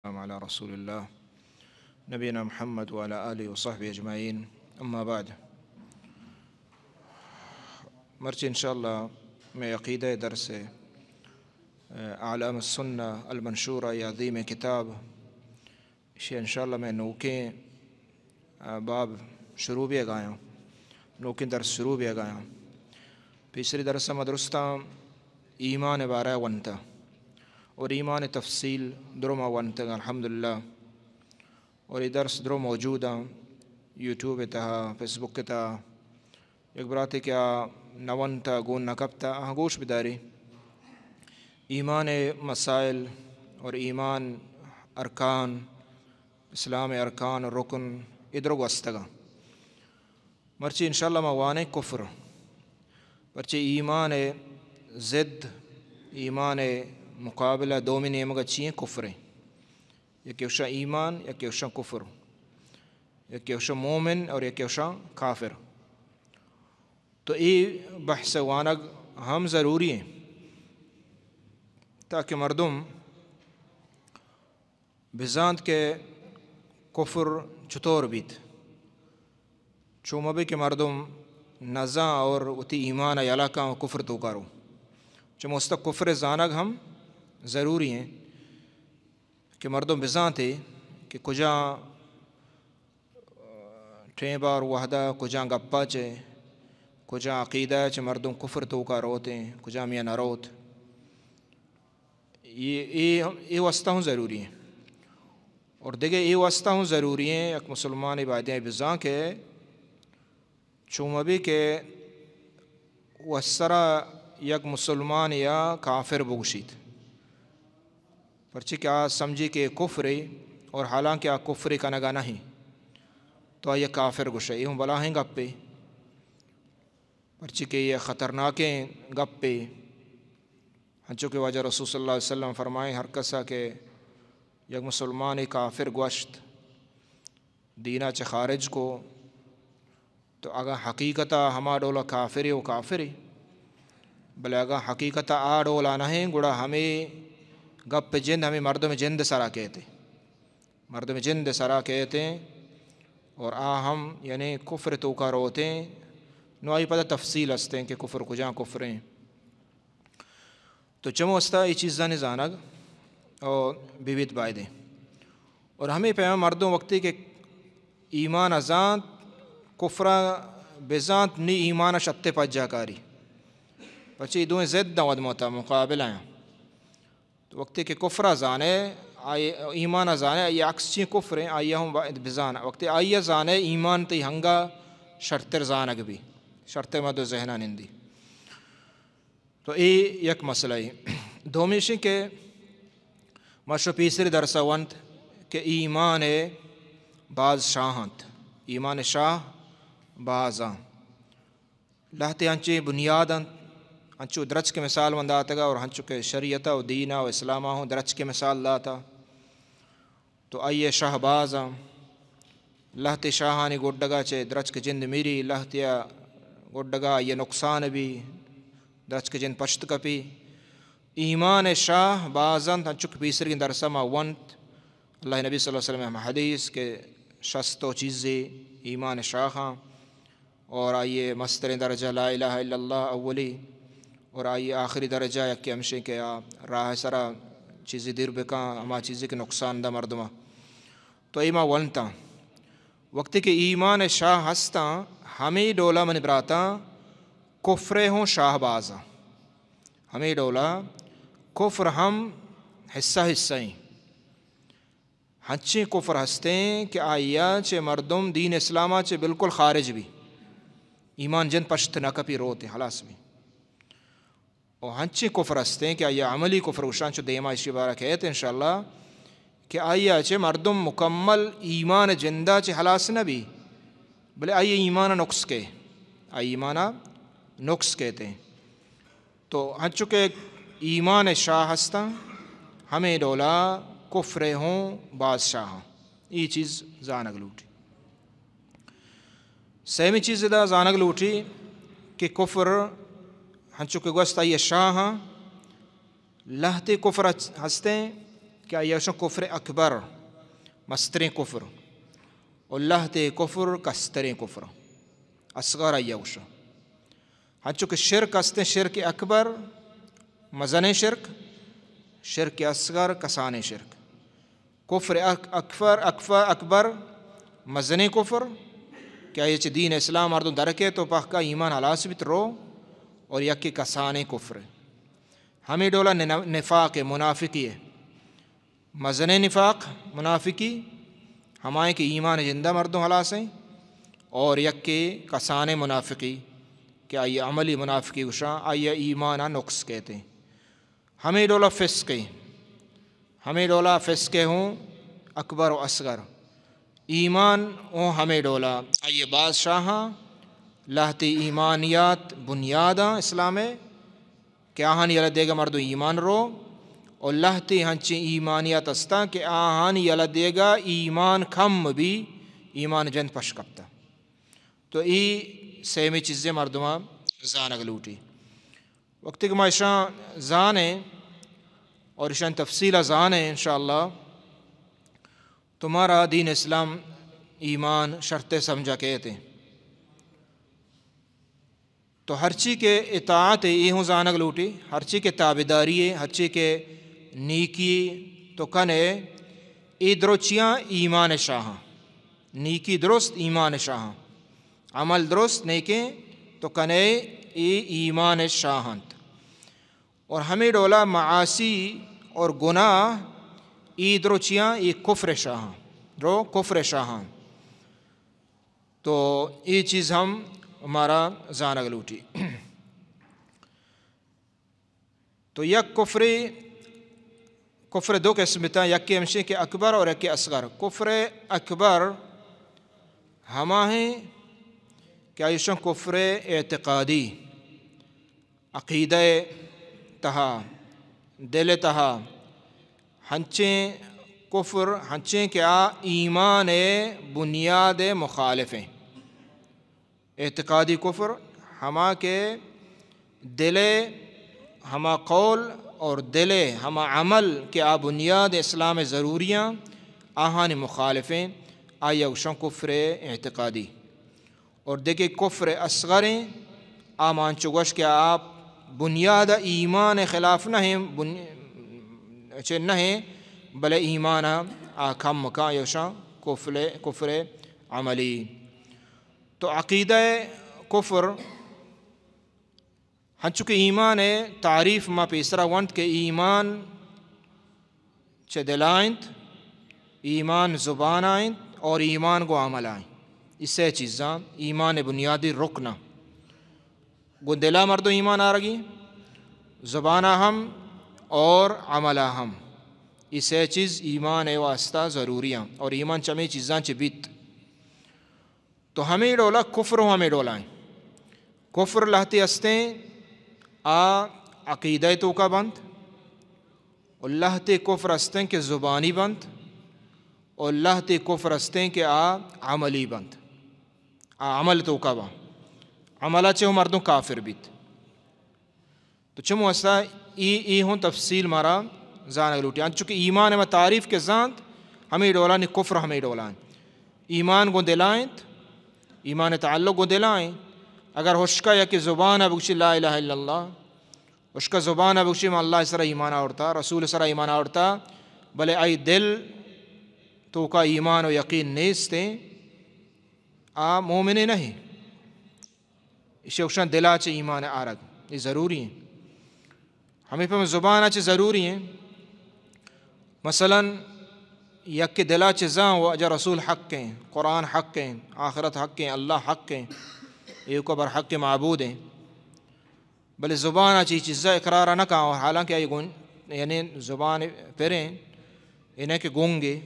على رسول الله نبينا محمد وعلى آله وصحبه أجمعين. أما بعد، مرچ انشاءاللہ میں عقیدہ درس اعلام السنہ المنشورہ یا عظیم کتاب اسے انشاءاللہ میں نوکیں باب شروع بھی گایا نوکیں درس شروع بھی گایا. پچھلی درس مدرستہ ایمان بارہ ونتا اور ایمان تفصیل درما ونتا الحمدللہ. اور یہ درس درو موجود ہیں یوٹیوب تہا فیس بک تہا ایک براتے کیا نونتا گون نکبتا گوش بداری ایمان مسائل اور ایمان ارکان اسلام ارکان اور رکن ادھر وستگا مرچی انشاءاللہ موانے کفر پرچی ایمان ضد ایمان مقابلہ دومی نیمگا چیئیں کفریں یک یوشا ایمان یک یوشا کفر یک یوشا مومن اور یک یوشا کافر. تو یہ بحث وانگ ہم ضروری ہیں تاکہ مردم بزاند کے کفر چطور بیت چومبے کے مردم نزا اور اتی ایمان علاقہ کفر تو کرو چموستا کفر زانگ ہم ضروری ہیں کہ مردم بزاں تھے کہ کجا ٹھیں بار وحدہ کجا گپا چے کجا عقیدہ چے مردم کفر تو کا روتے ہیں کجا میاں نہ روت یہ واسطہ ہوں ضروری ہیں. اور دیکھیں یہ واسطہ ہوں ضروری ہیں ایک مسلمان عبادیں بزاں کے چومبی کے وسرا یک مسلمان یا کافر بگشید پرچہ کیا سمجھی کہ کفر اور حالانکہ آ کفر کا نگا نہیں تو یہ کافر گشے یہ ہوں بلا ہیں گپے پرچہ کہ یہ خطرناکیں گپے ہنچوں کے وجہ رسول صلی اللہ علیہ وسلم فرمائیں ہر کسا کہ یک مسلمان کافر گوشت دینہ چے خارج کو تو اگر حقیقتا ہما ڈولا کافر و کافر بلے اگر حقیقتا آ ڈولا نہیں گڑا ہمیں گپ جند ہمیں مردم جند سرا کہتے مردم جند سرا کہتے اور ہم یعنی کفر تو کا روتے ہیں نو آئی پتہ تفصیل ہستے ہیں کہ کفر کجا کفریں. تو چمو استا یہ چیزاں زانگ اور بیویت بائدیں اور ہمیں پیام مردوں وقتی کہ ایمان ازانت کفرہ بزانت نی ایمان شتے پجا کاری پچی دوئیں زد نواد موتا مقابل ہیں تو وقتی کہ کفرہ زانے ایمان زانے یہ عکس چین کفریں آئیہ ہوں بزانا وقتی آئیہ زانے ایمان تی ہنگا شرطر زانگ بھی شرط مدو ذہنہ نندی. تو یہ یک مسئلہ ہے. دومیشی کہ مشو پیسری درسہ ونت کہ ایمان بعض شاہنت ایمان شاہ بعضاں لہتے ہنچے بنیاداں ہنچو درچ کے مثال ونداتا گا اور ہنچو کے شریعتہ و دینہ و اسلامہ ہوں درچ کے مثال لاتا تو آئیے شاہ بعضاں لہتے شاہانی گوڑگا چے درچ کے جند میری لہتیا گوڑگا یہ نقصان بھی درچ کے جند پشت کپی ایمان شاہ بعضاں ہنچو کے پیسری درسہ ما ونت اللہ نبی صلی اللہ علیہ وسلم حدیث کے شستو چیزیں ایمان شاہاں اور آئیے مستر درجہ لا الہ الا اللہ اولی اور آئیے آخری درجہ یک کہ ہمشے کہ راہ سرا چیزی دیر بکاں ہما چیزی کے نقصان دا مردمہ. تو ایما ونتا وقتی کہ ایمان شاہ ہستا ہمیں ڈولا من براتا کفر ہوں شاہ بازاں ہمیں ڈولا کفر ہم حصہ حصہیں ہنچیں کفر ہستیں کہ آئیا چے مردم دین اسلامہ چے بالکل خارج بھی ایمان جن پشت نہ کپی روتے حلاس بھی اور ہنچیں کفر ہستیں کہ آئیا عملی کفر وشان چو دیما اسی بارہ کہتے ہیں انشاءاللہ کہ آئیا چے مردم مکمل ایمان جندہ چے حلاس نہ بھی بلے آئیے ایمان نقص کے آئی ایمان نقص کہتے ہیں. تو ہنچو کہ ایمان شاہ ہستا ہمیں ڈولا کفر ہوں بادشاہ یہ چیز زانگ لوٹی. سیمی چیز دا زانگ لوٹی کہ کفر ہنچو کہ گوستا یہ شاہ لہتے کفر ہستے کہ یہ کفر اکبر مستریں کفر اللہ تے کفر کستریں کفر اصغر ایوشا ہنچو کہ شرک استیں شرک اکبر مزن شرک اصغر کسان شرک کفر اکبر مزن کفر کیا یہ دین اسلام مردوں درکے تو پاک کا ایمان حلاس بھی رو اور یکی کسان کفر ہمیں ڈولا نفاق منافقی ہے مزن نفاق منافقی ہمائیں کہ ایمان زندہ مردوں حلاس ہیں اور یکی کسان منافقی کہ آئیے عملی منافقی گشاں آئیے ایمانہ نقص کہتے ہیں ہمیں ڈولا فسقے ہوں اکبر و اصغر ایمان او ہمیں ڈولا آئیے بادشاہاں لاہتی ایمانیات بنیاداں اسلام کہ آہانی یلا دے گا مردو ایمان رو اور لاہتی ہنچی ایمانیات استا کہ آہانی یلا دے گا ایمان کم بھی ایمان جن پش کپتا تو ای سیمی چیزیں مردمہ زانگ لوٹی وقتی کہ ما اشان زانیں اور اشان تفصیلہ زانیں انشاءاللہ تمہارا دین اسلام ایمان شرطیں سمجھا کہتے ہیں تو ہر چی کے اطاعت ای ہوں زانگ لوٹی ہر چی کے تابداری ہے ہر چی کے نیکی تو کنے ای دروچیاں ایمان شاہاں نیکی درست ایمان شاہاں عمل درست نیکیں تو کنے ای ایمان شاہنت اور ہمیں ڈولا معاصی اور گناہ ای دروچیاں ای کفر شاہاں کفر شاہاں تو ای چیز ہم ہمارا زانگ لوٹی تو یک کفر دو قسم تا یک ہمشے کہ اکبر اور یک اصغر کفر اکبر ہما ہیں کہ ایشن کفر اعتقادی عقیدہ تہا دل تہا ہنچیں کفر ہنچیں کیا ایمان بنیاد مخالف ہیں اعتقادی کفر ہما کے دل ہما قول اور دل ہما عمل کے بنیاد اسلام ضروریاں آہان مخالفیں آیا وشن کفر اعتقادی اور دیکھیں کفر اصغریں آمان چگوش کہ آپ بنیاد ایمان خلاف نہ ہیں بلے ایمان کم مکا یوشا کفر عملی تو عقیدہ کفر ہنچکہ ایمان تعریف ما پیسرا ونت کہ ایمان چہ دلائنت ایمان زبان آئنت اور ایمان کو عمل آئیں اس سے چیزاں ایمان بنیادی رکنا گو دلا مردو ایمان آ رگی زبانہ ہم اور عملہ ہم اس سے چیز ایمان واسطہ ضروریاں اور ایمان چمی چیزاں چہ بیت تو ہمیں ڈولا کفر ہمیں ڈولائیں کفر لہتی استیں عقیدہ تو کا بند اور لہتے کفر استیں کہ زبانی بند اور لہتے کفر استیں کہ عملی بند عمل تو کا بند عملہ چاہو مردوں کافر بیت تو چمو اسا ای ہوں تفصیل مارا زانگ لوٹی چونکہ ایمان میں تعریف کے زانت ہمیں ڈولائیں کفر ہمیں ڈولائیں ایمان کو دلائیں ایمان تعلق کو دلائیں اگر ہوشکا یا کہ زبان بگشی لا الہ الا اللہ ہوشکا زبان بگشی میں اللہ سرا ایمان آورتا رسول سرا ایمان آورتا بلے آئی دل تو کا ایمان و یقین نیستیں مومن نہیں اسے اوشان دلا چے ایمان آرگ یہ ضروری ہیں ہمیں پہ زبان چے ضروری ہیں مثلا یک دلا چے زاں و اجا رسول حق ہیں قرآن حق ہیں آخرت حق ہیں اللہ حق ہیں یہ کو بر حق معبود ہیں بلے زبان چی چیزا اقرارہ نہ کہاں حالانکہ یعنی زبان پھریں انہیں کہ گونگے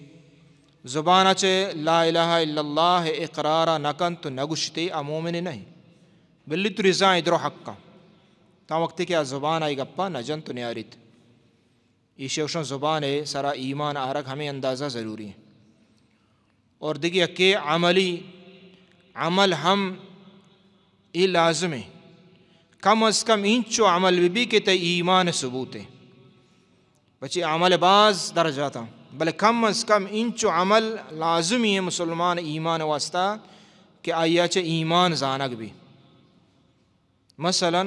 زبان چے لا الہ الا اللہ اقرارہ نکن تو نگشتے مومن نہیں بلی تو رضا ادرو حق کا تا وقتی کہ زبان آئی گپا نجن تو نیاریت یہ شوشن زبان ہے سرا ایمان آرگ ہمیں اندازہ ضروری ہے اور دیکھئے کہ عمل ہم یہ لازم ہے کم از کم انچو عمل بھی کہ تے ایمان ثبوت ہے بچی عمل باز درجاتا بلے کم از کم انچو عمل لازمی ہے مسلمان ایمان واسطہ کہ آیا چے ایمان زانگ بھی. مثلا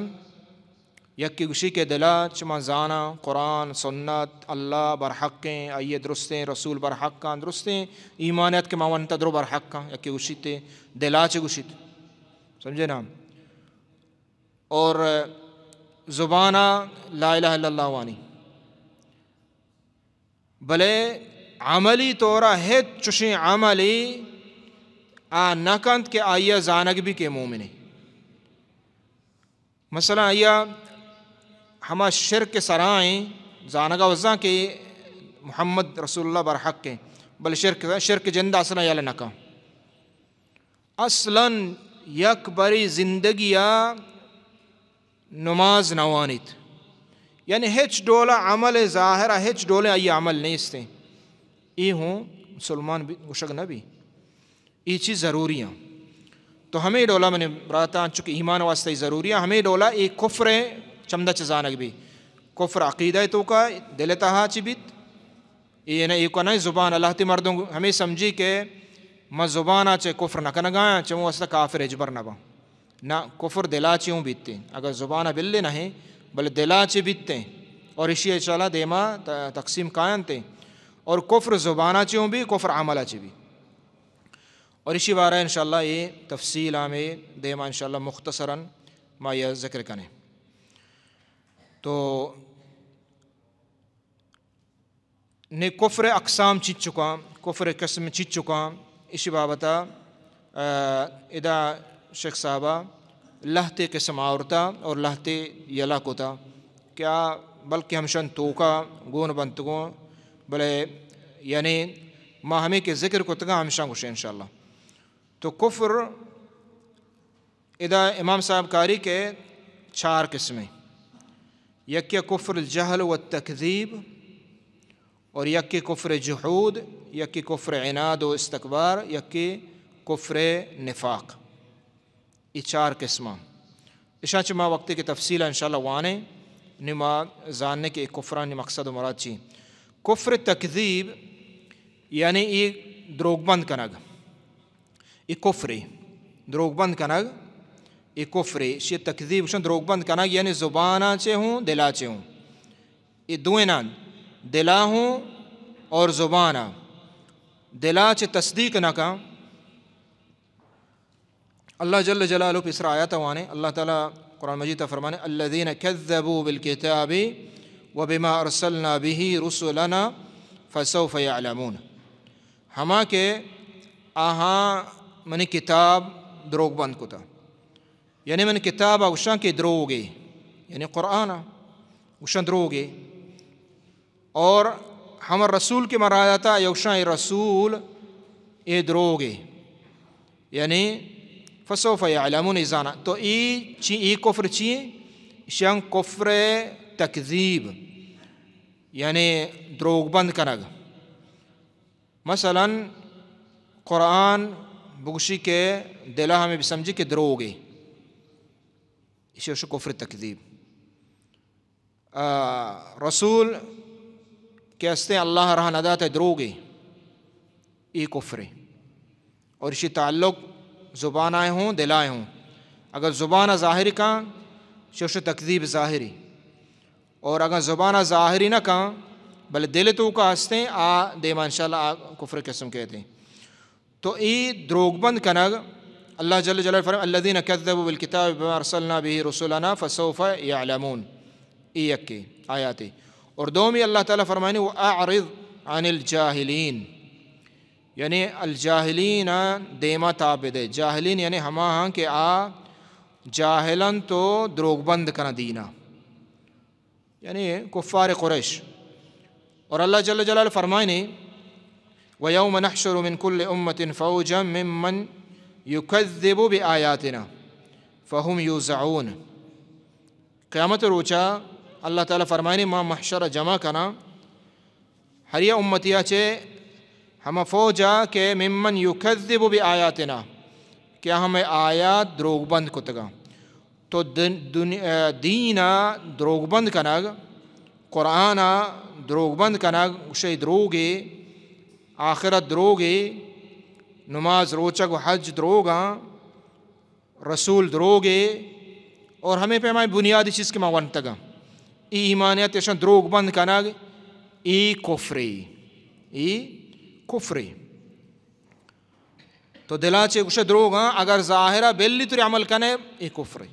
یکی گوشی کے دلا چما زانا قرآن سنت اللہ برحقیں آئیے درستیں رسول برحقاں درستیں ایمانیت کے ماون تدرو برحقاں یکی گوشی تے دلا چے گوشی تے سمجھے نا. اور زبانہ لا الہ الا اللہ وانی بلے عملی طورا ہے چشیں عملی نکند کہ آئیہ زانگ بھی کے مومنے. مثلا آئیہ ہما شرک سرائیں زانگا وزاں کے محمد رسول اللہ برحق کے بل شرک جندہ اصلا یالا نکا اصلا یک بری زندگیا نماز نوانیت یعنی ہچ ڈولا عمل ظاہرہ ہچ ڈولے آئی عمل نہیں استے ای ہوں مسلمان گشک نبی ای چیز ضروری ہیں. تو ہمیں ڈولا میں نے براتا چونکہ ایمان واسطہ ضروری ہے ہمیں ڈولا ایک کفر چمدہ چزانک بھی کفر عقیدہ تو کا دل تہا چی بیت یہ نہیں کو نہیں زبان اللہ تی مردوں ہمیں سمجھی کہ میں زبانہ چے کفر نہ کنگایا چے واسطہ کافر اجبر نہ با نہ کفر دلا چیوں بیتتے اگر زبانہ بلے نہیں بل دلا چے بیتتے اور اسی انشاءاللہ دیما تقسیم قائم تے اور کفر زبانہ چیوں بھی کفر عملہ چی بھی. اور اسی بارہ انشاءاللہ یہ تفصیل ہمیں دیما انشاءاللہ مختصراً ما یہ ذکر کریں. تو نے کفر اقسام چیت چکا کفر قسم چیت چکا اسی بابتا ادا شیخ صاحبہ لہتے قسم آورتا اور لہتے یلا کوتا کیا بلکہ ہمشن توکا گون بنتگوں بلے یعنی ما ہمیں کے ذکر کو تگا ہمشن گوشے انشاءاللہ. تو کفر ادا امام صاحب کاری کے 4 قسمیں یکی کفر الجہل والتکذیب اور یکی کفر جحود یکی کفر عناد و استکبار یکی کفر نفاق. یہ 4 قسمہ اشاچ ما وقت کی تفصیل انشاءاللہ وانے نما جاننے کے کفران مقصد و مراد چی. کفر تکذیب یعنی یہ دروغ بند کنگ یہ کفری دروغ بند کنگ یہ کفری شی تکذیب شن دروغ بند کنگ یعنی زبانہ چے ہوں دلا چے ہوں یہ دوئے نا دلا ہوں اور زبانہ دلا چے تصدیق نہ کا. اللہ جل جلالہ پہ اسرا آیات وانے اللہ تعالیٰ قرآن مجید فرمانے الذین کذبوا بالکتاب وبما ارسلنا به رسلنا فسوف یعلمون ہما کے آہاں منی کتاب دروغ بند کتا یعنی من کتاب اوشان کے دروگے یعنی قرآن اوشان دروگے اور ہم رسول کے مرایتا یوشان رسول اے دروگے یعنی فسوف یعلمون ازانا. تو ای کفر چیئے شان کفر تکذیب یعنی دروغ بند کنگ. مثلا قرآن بگشی کے دلہ ہمیں بھی سمجھی کہ دروگے اسی کفر تکذیب. رسول کے استے اللہ رہا ندات دروگے ای کفر اور اسی تعلق زبان آئے ہوں دل آئے ہوں. اگر زبانہ ظاہری کہاں شوش تکذیب ظاہری اور اگر زبانہ ظاہری نہ کہاں بلے دل تو کا ہستے دیما انشاءاللہ کفر قسم کہتے ہیں. تو ای دروغ بند کنگ اللہ جل جلالہ فرمائے الذین کذبوا بالکتاب بما ارسلنا به رسلنا فسوف یعلمون ای یکی آیاتی. اور دومی اللہ تعالیٰ فرمائے وَأَعْرِضْ عَنِ الْجَاهِلِينَ یعنی الجاہلین دیما تابد ہے. جاہلین یعنی ہما ہاں کہ جاہلن تو دروغ بند کنا دینا یعنی کفار قریش. اور اللہ جل جلالہ فرمائے وَيَوْمَ نَحْشُرُ مِنْ كُلِّ أُمَّةٍ فَوْجًا مِّمَّنْ يُكَذِّبُ بِآيَاتِنَا فَهُمْ يُوزَعُونَ. قیامت روچا اللہ تعالیٰ فرمائے ما محشر جمع کنا ہر یہ امتیا چے ہم فوجا کہ ممن یکذب بآیاتنا کیا ہمیں آیات دروغ بند کتگا. تو دینا دروغ بند کنگ قرآن دروغ بند کنگ گوشے دروگے آخرت دروگے نماز روچک و حج دروگاں رسول دروگے اور ہمیں پہ ہمیں بنیادی چیز کے ماں تگا ای ایمانیت یشن دروغ بند کنگ ای کفری تو دلا چے گوشے دروگاں اگر ظاہرہ بیلی توری عمل کنے ای کفری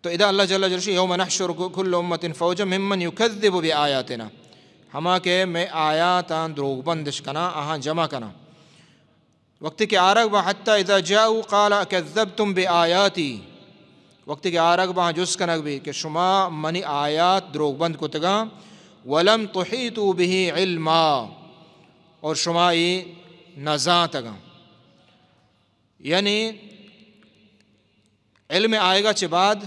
تو اذا اللہ جل جلالہ یوم نحشر کل امت فوجا ممن یکذب بآیاتنا ہما کہ میں آیاتان دروغ بندش کنا آہاں جمع کنا وقت کے آرگ با حتی اذا جاؤ قال اکذبتم بآیاتی وقت کے آرگ با جس کنگ بھی کہ شما منی آیات دروغ بند کو تگا ولم تحیطوا به علما اور شما ای نزاں تگا یعنی علم آئے گا چے بعد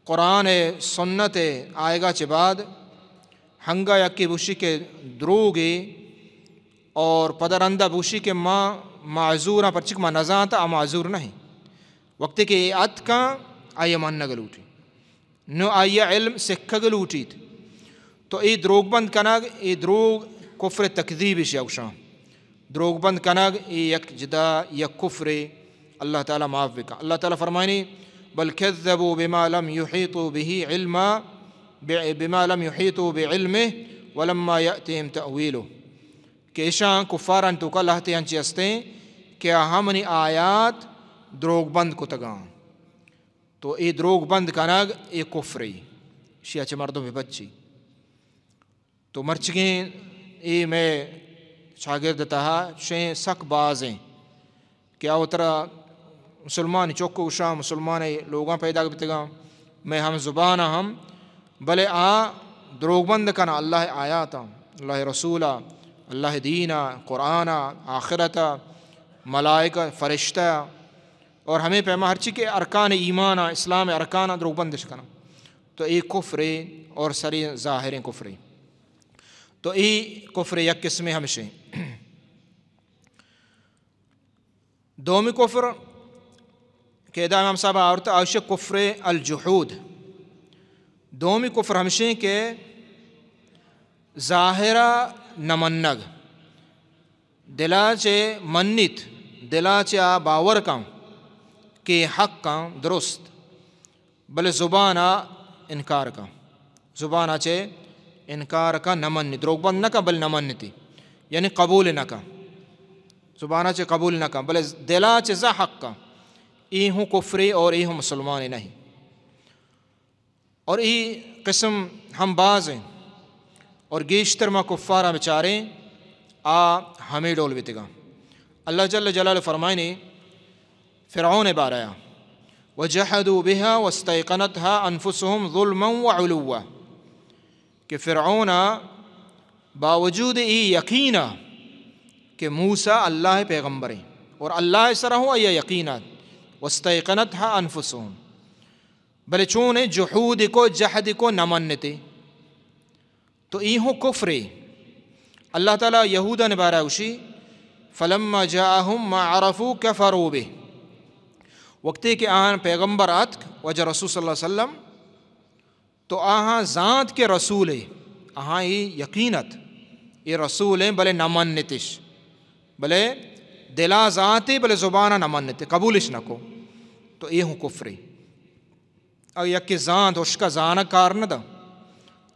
قرآن سنت آئے گا چے بعد ہنگا یکی بوشی کے دروگی اور پدرندہ بوشی کے ماں معذورہ پر چک ماں نزاں تا معذور نہیں وقت کے ات کا آئیے مان نگلوٹی نو آئیے علم سکھا گلوٹی تو ای دروگ بند کنگ ای دروگ کفر تکذیبی شیوشاں دروگ بند کنگ ای یک جدا یک کفر اللہ تعالیٰ معاف بکا اللہ تعالیٰ فرمائنی بل کذبوا بما لم يحيطوا به علما بما لم يحيطوا بعلمه ولما يأتهم تأويله کہ اشان کفاران تو کل ہتے ہنچی ہستے کہ ہمنی آیات دروگ بند کو تگاں تو ای دروگ بند کنگ ای کفری شیعہ چے مردوں میں بچی تو مرچگیں ای میں شاگرد تہا شیں سک بازیں کہ اوترا مسلمان چوکو شاہ مسلمان لوگاں پیدا بتگاں میں ہم زبانہ ہم بلے دروگ بند کنا اللہ آیاتا اللہ رسولہ اللہ دینہ قرآن آخرتا ملائکہ فرشتہ اور ہمیں پیما ہر چیز کے ارکان ایمان اسلام ارکان دروگ بندش کنا تو ای کفر اور سری ظاہر کفر تو ای کفر یک قسم ہمشہ دومی کفر کہ ادا امام صاحب عورت آوشہ کفر الجحود دومی کفر ہمشہ کہ ظاہرہ نمنگ دلا چے منیت دلا چے باور کاں کہ حق کاں درست بلے زبانہ انکار کاں زبانہ چے انکار کا نمنی دروگ بند نہ کا بل نمنتی یعنی قبول نہ کا زبانہ چے قبول نہ کا بلے دلا چے زا حق کا ای ہوں کفری اور ای ہوں مسلمان نہیں اور ای قسم ہم باز ہیں اور گیشتر ما کفارہ بچارے ہمیں ڈول بیتگا اللہ جل جلالہ فرمائنی فرعون باریا وجحدوا بها واستيقنتها انفسهم ظلما وعلوا کہ فرعون باوجود ای یقینا کہ موسیٰ اللہ پیغمبر ہیں اور اللہ سرہ ہوا یہ یقینات واستيقنتها انفسهم بلے چونے جحود کو جحد کو نمنتے تو ای ہوں کفر اللہ تعالیٰ یہودہ نے بارا اوشی فلما جاءہم ما عرفوا کفروا به وقتی کہ آہاں پیغمبر آتک وجہ رسول صلی اللہ علیہ وسلم تو آہاں ذات کے رسول ہے آہاں یہ یقینت یہ رسول ہیں بلے نمانتش بلے دلا ذاتی بلے زبانہ نمانت قبولش نہ کو تو یہ ہوں کفری اور یک کی ذات اس کا زانہ کار نہ دا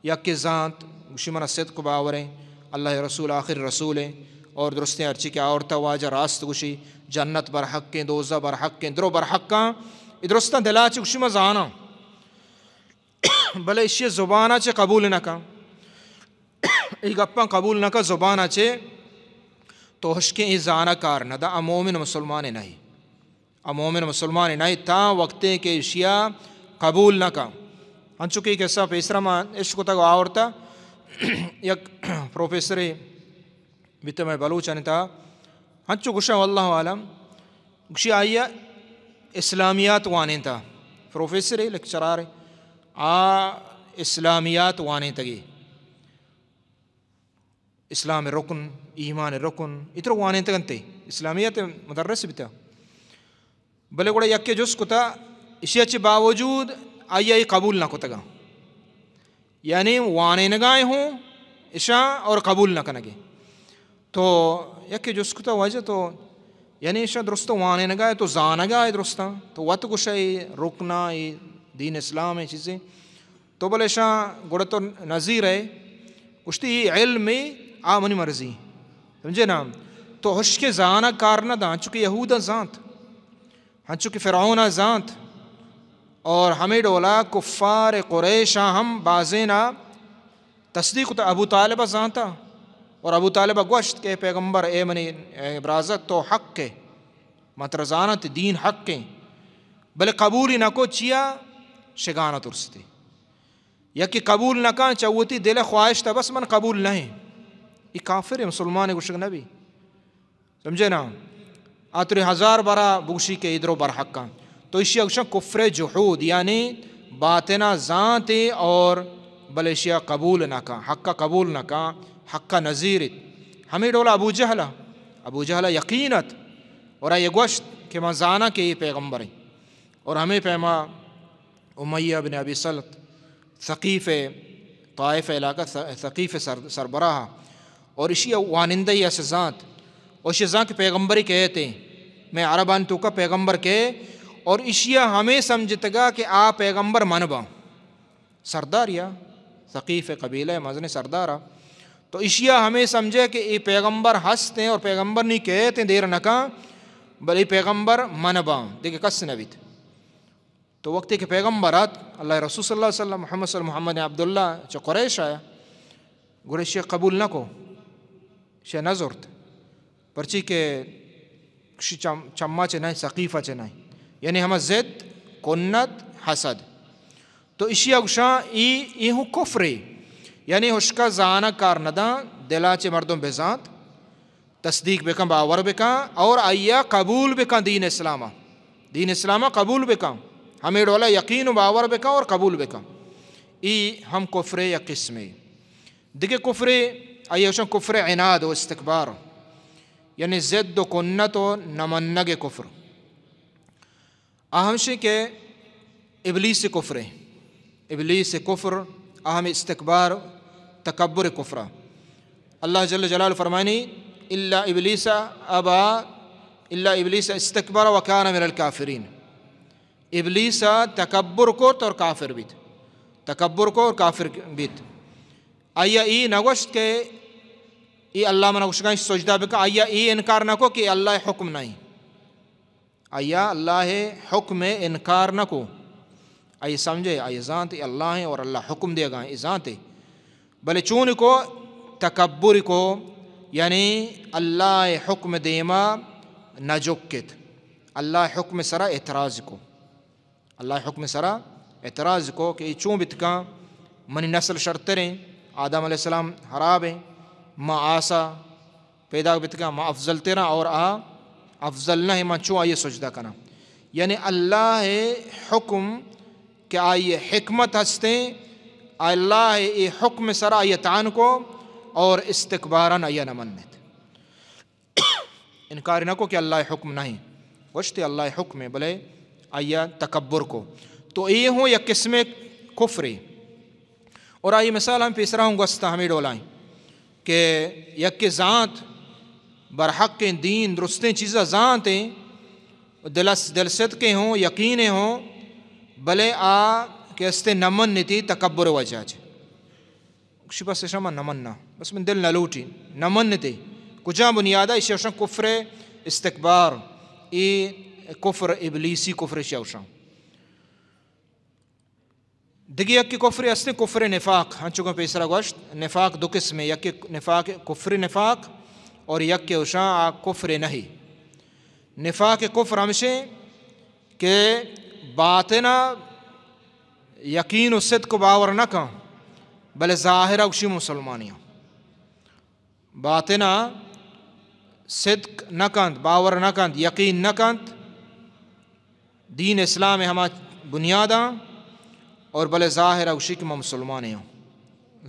یک کی ذات گوشی منہ صدق باوریں اللہ رسول آخر رسول ہیں اور درستیں ارچی کے آورتا واجہ راست گوشی جنت برحق کے دوزہ برحق کے درو برحق کا درستہ دلا چی گوشی مزانہ بلے اسی زبانہ چے قبول نہ کا ایک اپنا قبول نہ کا زبانہ چے تو ہشکیں ای زانہ کار نہ دا مومن مسلمان نہیں مومن مسلمان نہیں تا وقتے کے اشیاء قبول نہ کا ہن چکی کیسا پیسرہ ماں عشق تک آورتا یک پروفیسر بیتے میں بلوچانی تا ہن چو گوشا واللہ عالم گوشی آئیا اسلامیات وانین تا پروفیسر لیکچرار اسلامیات وانین تگی اسلام رکن ایمان رکن اتر وانین تگنتے اسلامیات مدرس بیتا بلے گوڑا یک جس کتا اسی اچھے باوجود آئیا قبول نہ کتا گا یعنی وانے نگائے ہوں اشا اور قبول نہ کنگے تو یک جسکتا وجہ تو یعنی اشا درست وانے نگائے تو زانگائے درستا تو وقت کچھ رکنا دین اسلام چیزیں تو بل اشا گوڑا تو نظیر ہے اشتی علم آمنی مرضی سمجھے نا تو ہش کے زانا کارنا دا چکہ یہودا ذات ہن چکہ فرعون ذات اور ہمیں ڈولا کفار قریشہ ہم بازینا تصدیق تا ابو طالبہ ذاتا اور ابو طالبہ گوشت کے پیغمبر اے منی برازت تو حق کے مترزانت دین حق کے بلے قبولی نہ کو چیا شگانہ ترستی یا کہ قبول نہ کان چاوتی دل خواہش تا بس من قبول نہیں یہ کافر ہے مسلمان گوشک نبی سمجھے نا آتری ہزار برا بوشی کے ادرو برحق کا تو اشیاء گوشن کفر جحود یعنی باطنہ ذات اور بل اشیاء قبول نہ کا حق کا قبول نہ کا حق کا نظیرت ہمیں ڈولا ابو جہلہ یقینت اور یہ گوشت کہ میں زانا کہ یہ پیغمبر ہیں اور ہمیں پیما امیہ بن ابی سلط ثقیف طائف علاقہ ثقیف سربراہ اور اشیاء وانندہ اس ذات اور اشیاء ذات کے پیغمبری کہتے ہیں میں عربان تو کا پیغمبر کے اور اشیاء ہمیں سمجھتگا کہ آ پیغمبر منبا سردار یا ثقیف قبیلہ مزن سردارہ تو اشیاء ہمیں سمجھے کہ یہ پیغمبر ہستے ہیں اور پیغمبر نہیں کہتے ہیں دیر نکا بل یہ پیغمبر منبا دیکھیں کس نبیت تو وقتی کہ پیغمبرات اللہ رسول صلی اللہ علیہ وسلم محمد عبداللہ چو قریش آیا گوڑے شیخ قبول نہ کو شیخ نظرت پرچی کہ چمہ چنائیں ثقیفہ چنائیں یعنی ہمیں زد کنت حسد تو اشیاء گشاں ای ہوں کفری یعنی ہشکا زانا کار ندا دلا چے مردم بذات تصدیق بکن باور بکن اور آیا قبول بکن دین اسلامہ قبول بکن ہمیں ڈولا یقین و باور بکن اور قبول بکن ای ہم کفر یا قسم دیکھے کفر آیا ہشان کفر عناد و استکبار یعنی زد و کنت و نمنگ کفر اہم شے کہ ابلیس کفر ابلیس کفر اہم استکبار تکبر کفر اللہ جل جلال فرمانی الا ابلیس ابا الا ابلیس استکبر وکان من الکافرین ابلیس تکبر کو اور کافر بیت تکبر کو اور کافر بیت آیا ای نگوشت کہ ای اللہ من نگوشت کہ سجدہ بکا آیا ای انکار نہ کو کہ اللہ حکم نہیں آیا اللہ حکم انکار نہ کو آئی سمجھے آئی ذات اللہ ہیں اور اللہ حکم دے گا ذات بلے چون کو تکبر کو یعنی اللہ حکم دیما نجکت اللہ حکم سرا اعتراض کو اللہ حکم سرا اعتراض کو کہ چون بتکا منی نسل شرطریں آدم علیہ السلام حراب ہیں ما آسا پیدا بتکا ما افضل تیرا اور افضل نہ ما چون آئیے سجدہ کنا یعنی اللہ حکم کہ آئیے حکمت ہستیں اللہ ای حکم سرا آئیے تعان کو اور استکباراً آئیے نمنت انکار نہ کو کہ اللہ حکم نہیں وشتے اللہ حکم ہے بلے آئیے تکبر کو تو یہ ہوں یا قسم کفری اور آئیے مثال ہم پیسرا ہوں گستا ہمیں ڈولائیں کہ یک ذات برحق دین درستیں چیزیں ذات ہیں دل صدقیں ہوں یقینیں ہوں بلے کہ استے نمن نیتی تکبر وجہ کچھ بس شما نمن نہ بس من دل نہ لوٹی نمن نیتی کجا بنیادہ اسی اوشن کفر استکبار ای کفر ابلیسی کفر شوشن دیگی یکی کفر استے کفر نفاق ہن چکا پیسرا گوشت نفاق دو قسم ہے یکی نفاق کفر نفاق اور یکی اوشان کفر نہیں نفاق کفر ہمشے کہ باطنہ یقین و صدق کو باور نہ کن بلے ظاہرہ اکشی مسلمانیاں باطنہ صدق نہ کند باور نہ کند یقین نہ کند دین اسلام ہما بنیاداں اور بلے ظاہرہ اکشی کہ مسلمانیاں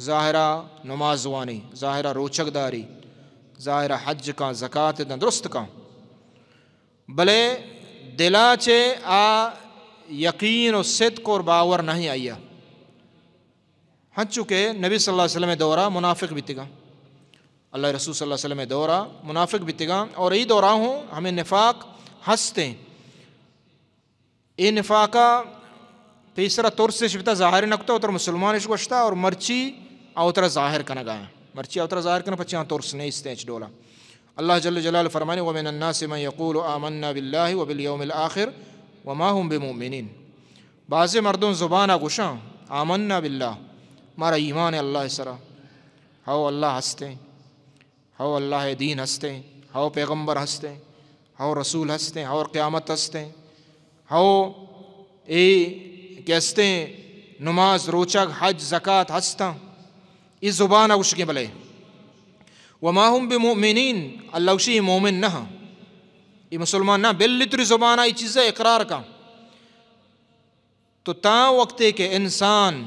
ظاہرہ نماز وانی ظاہرہ روچک داری ظاہرہ حج کا زکاة درست کا بلے دلا چے یقین و صدق اور باور نہیں آیا ہنچو کہ نبی صلی اللہ علیہ وسلم دورہ منافق بیتگا، اللہ رسول صلی اللہ علیہ وسلم دورہ منافق بیتگا، اور ای دورہ ہوں ہمیں نفاق ہستے ای نفاقہ تیسرا طور سے شبتا ظاہر نکتا اتر مسلمانش گوشتا اور مرچی اوتر ظاہر کنگا ہے، مرچی اوتر ظاہر کنا پچھاں طور سے نہیں استیچ ڈولا۔ اللہ جل جلال فرمانے وَمِنَ النَّاسِ مَنْ يَقُولُ آمَنَّا بِاللَّهِ وَبِالْيَوْمِ الْآخِرِ وَمَا هُمْ بِمُؤْمِنِينَ، بعض مردوں زبانہ گوشاں آمنا باللہ مارا ایمان ہے اللہ سرا، ہاؤ اللہ ہستے، ہاؤ اللہ دین ہستے، ہاؤ پیغمبر ہستے، ہاؤ رسول ہستے، ہاؤ قیامت ہستے، ہاؤ اے کہستے نماز روچک حج زکاة ہستا، اس زبانہ گوش کے بلے وما ہم بمؤمنین، اللہ وشی مومن نہ یہ مسلمان نہ بلتری زبانہ یہ چیزیں اقرار کا، تو تا وقت کہ انسان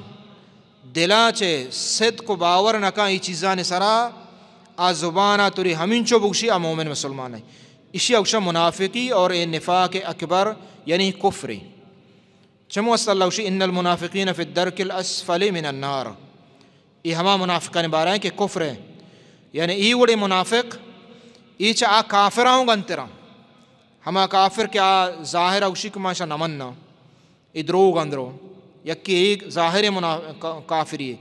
دلا چے صدق و باور نہ کا یہ چیزاں سرا آ زبانہ تری ہمین چو بگشی آ مومن مسلمان ہے، اسی اوشا منافقی اور اے نفاق اکبر یعنی کفری، چمو صلی اللہ وشی ان المنافقین فی الدرک الاسفل من النار، یہ ہما منافقان بارہ ہیں کہ کفر ہے، یعنی ای وڑے منافق ای چا آ کافر ہوں گنترا، ہما کافر کیا ظاہر اوشی کماشا نمننا ادروگ اندرو یکی ایک ظاہر کافری ہے،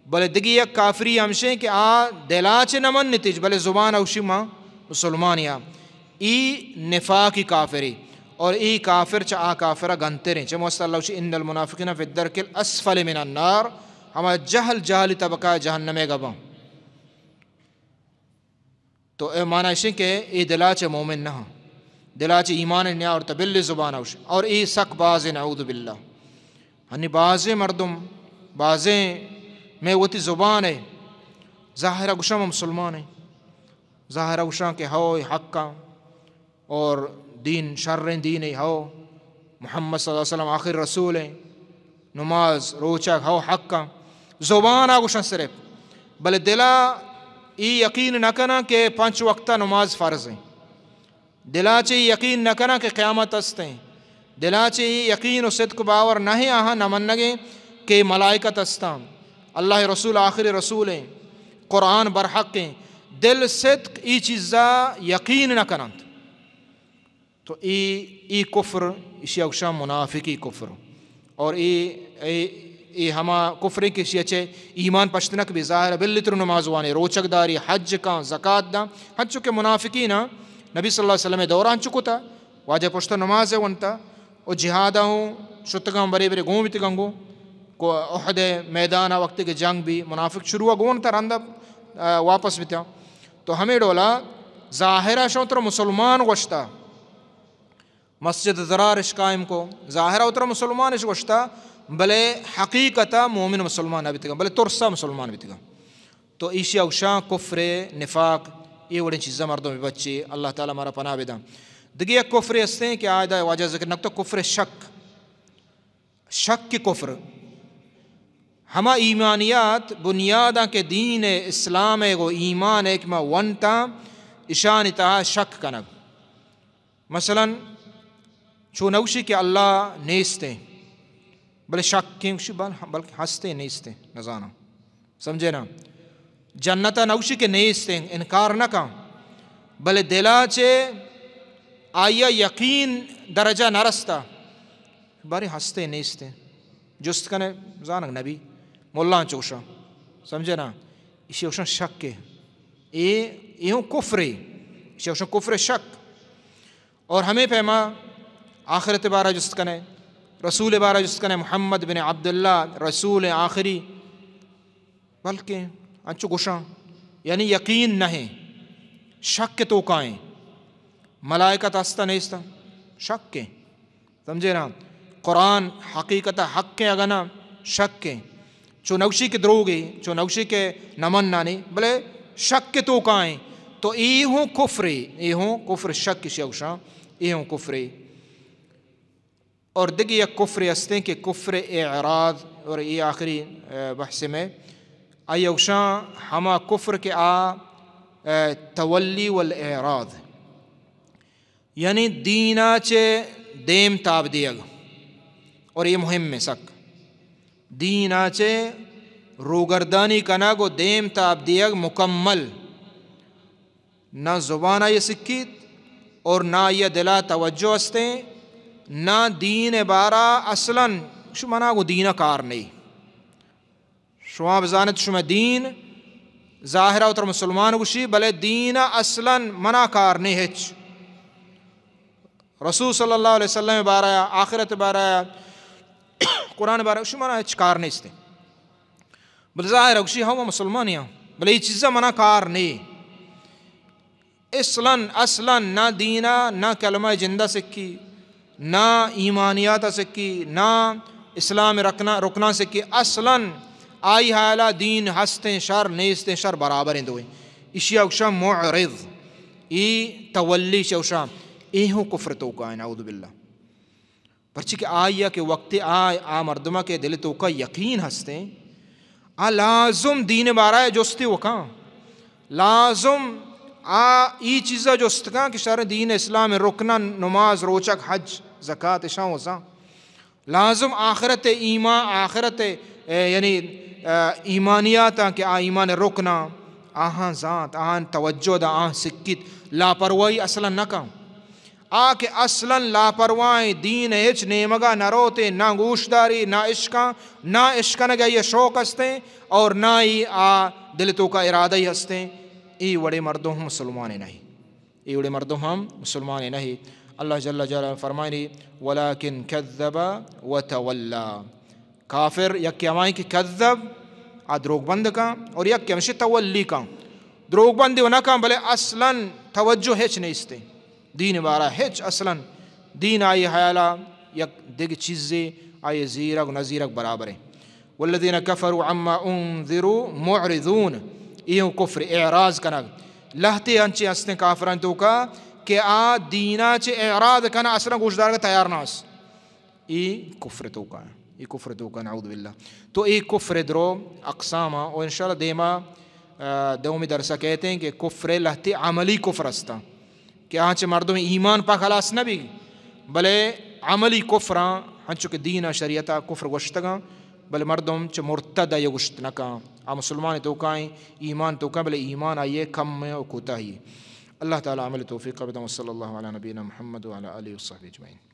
بلے دگی یک کافری ہمشیں کہ آ دلاچ نمن نتیج بلے زبان اوشی ما مسلمانیا، ای نفاقی کافری، اور ای کافر چا آ کافرہ گنتریں، چا موسیٰ اللہ وشی ان المنافقین فی الدرک الاسفل من النار، ہما جہلی طبقہ جہنم گباں، تو اے معنی ہے کہ ای دلاچ مومن نہ دلاچ ایمان نیا اور تبلی زبان اوش، اور ای سک باز نعوذ باللہ، ہنی بازیں مردم بازیں میں وتی زبان ہے ظاہرہ گشم مسلمان ہے، ظاہرہ گشاں کہ ہو حقا اور دین شرین دین ہے، ہو محمد صلی اللہ علیہ وسلم آخر رسول ہے، نماز روچہ ہو حقا زبان آگوشاں صرف، بلے دلا ای یقین نہ کنا کہ 5 وقتہ نماز فرض ہیں، دلا چے یقین نہ کنا کہ قیامت ہستیں، دلا چے یقین و صدق باور نہیں آہاں نہ منگے کہ ملائکت ہستاں، اللہ رسول آخر رسول ہیں، قرآن برحق ہیں، دل صدق ای چیزا یقین نہ کنند، تو ای کفر اسی اوشا منافقی کفر، اور ای ہما کفر کی شیچے ایمان پشتنک بھی ظاہر بلتر نمازوانے روچک داری حج کا زکاة دا، حج چکے منافقین نبی صلی اللہ علیہ وسلم دوران چکو تا واجہ پشتہ نماز ہے ونتا اور جہادہ ہوں شتگاں بڑے بڑے گون بھی تگنگو کو احد میدانہ وقت کے جنگ بھی منافق شروع گون تا رندہ واپس بھی تا، تو ہمیں ڈولا ظاہرہ شوتر مسلمان گوشتا مسجد ضرارش قائم کو ظاہرہ اترا مسلمانش گوشتا بلے حقیقتا مومن مسلمان بھی تگا بلے ترسا مسلمان بھی تگا، تو ایشی اوشاں کفر نفاق یہ وڑی چیزیں مردوں میں بچے اللہ تعالیٰ ہمارا پناہ بیدا۔ دیگه یک کفر هسته که آیده واجه ذکر نکتا کفر شک کی کفر، ہما ایمانیات بنیاداں کے دین اسلام و ایمان ایک ما ونتا اشان تا شک کنگ، مثلا چونوشی کہ اللہ نیستے بلے شک کی بلکہ ہستے نیستے نزانا سمجھے نا، جنتا نوشی کے نیستے انکار نہ کام بلے دلا چے آیا یقین درجہ نرستا بارے ہستے نیستے جست کنے زانگ نبی مولان چوشا سمجھے نا، اسی اوشن شک کے یہ کفر اسی اوشن کفر شک، اور ہمیں پیما آخرت بارہ جست کنے رسول بارہ جست کنے محمد بن عبداللہ رسول آخری، بلکہ انچو گوشاں یعنی یقین نہیں شک کے تو کائیں ملائکت ہستا نیستا شک کے سمجھے نا، قرآن حقیقت حق کے اگنا شک کے، چو نوشی کے دروگی چو نوشی کے نمن نانی بلے شک کے تو کائیں، تو ای ہوں کفر شک کی شوشاں ای ہوں کفری، اور دیگی یک کفر ہستے کہ کفر اعراض، اور ای آخری بحث میں ایوشاں ہما کفر کے تولی والاعراض، یعنی دینا چے دیم تاب دیگ، اور یہ مہم میں سک دینا چے روگردانی کنا گو دیم تاب دیگ مکمل نہ زبانہ یہ سکیت اور نہ یہ دلا توجہ ہستے نہ دین بارا اصلاً شمنا گو دین کار نہیں شما بزانت شما دین ظاہرہ اتر مسلمان گوشی بلے دین اصلاً منا کار نہیں ہچ رسول صلی اللہ علیہ وسلم بارا آخرت بارا قرآن بارا شما ہچ کار نہیں استے بل ظاہرہ گوشی ہوا مسلمانیاں بلے یہ چیزا منا کار نہیں اصلاً نہ دینہ نہ کلمہ جندہ سکی نہ ایمانیات سکی نہ اسلام رکنا سکی اصلاً آئی حالہ دین ہستیں شر نیستیں شر برابر ہیں دوئیں اشیاء اکشا معرض ای تولی شوشا ایہو کفر توقع نعوذ باللہ پرچہ کہ آئیا کہ وقت مردمہ کے دل توقع یقین ہستیں لازم دین بارہ جستی وکاں لازم ای چیزا جستگاں کہ شر دین اسلام رکنا نماز روچک حج زکاة شاں وزاں لازم آخرت ایمان آخرت یعنی ایمانیاتا کہ ایمان رکنا آہاں ذات آہاں توجہ دا آہاں سکت لاپرواہی اصلا نکاں کہ اصلا لاپرواہی دین ہچ نیمگا نہ روتے نہ گوشداری نہ عشقاں نہ عشقاں نگا یہ شوق ہستیں اور نہ ہی دلتوں کا ارادہ ہی ہستیں ای وڑے مردوں ہم مسلمان نہیں ای وڑے مردوں ہم مسلمان نہیں اللہ جل جلالہ فرمائنی ولیکن کذب وتولا کافر یک کہ ہمائیں کہ کذب دروغ بند کا اور یک کہ ہمشہ تولی کا دروغ بندی ہونا کا بلے اصلا توجہ ہچ نہیں استے دین بارا ہچ اصلا دین آئی حیالہ یک دیکھ چیزیں آئی زیرک نظیرک برابر ہیں والذین کفروا عما انذروا معرضون ایہو کفر اعراض کنگ لہتے انچے ہستیں کافران تو کا کہ دینہ چے اعراض کنا اصلا گوشدار کا تیار ناس ای کفر تو کا ای کفر تو کا نعوذ باللہ تو ای کفر درو اقسامہ اور انشاءاللہ دیما دومی درسہ کہتے ہیں کہ کفر لہتے عملی کفر استا کہ آنچے مردوں میں ایمان پا خلاص نہ بھی بلے عملی کفران ہنچو کہ دینہ شریعتا کفر گوشتگاں بلے مردم چے مرتدہ یہ گوشت نکاں مسلمان تو کائیں ایمان تو کائیں بلے ایمان آئیے کم میں اور کوتا ہی اللہ تعالیٰ عمل توفیق قبضہ صلی اللہ علیہ نبینا محمد وعلی آلہ وصحبہ اجمعین.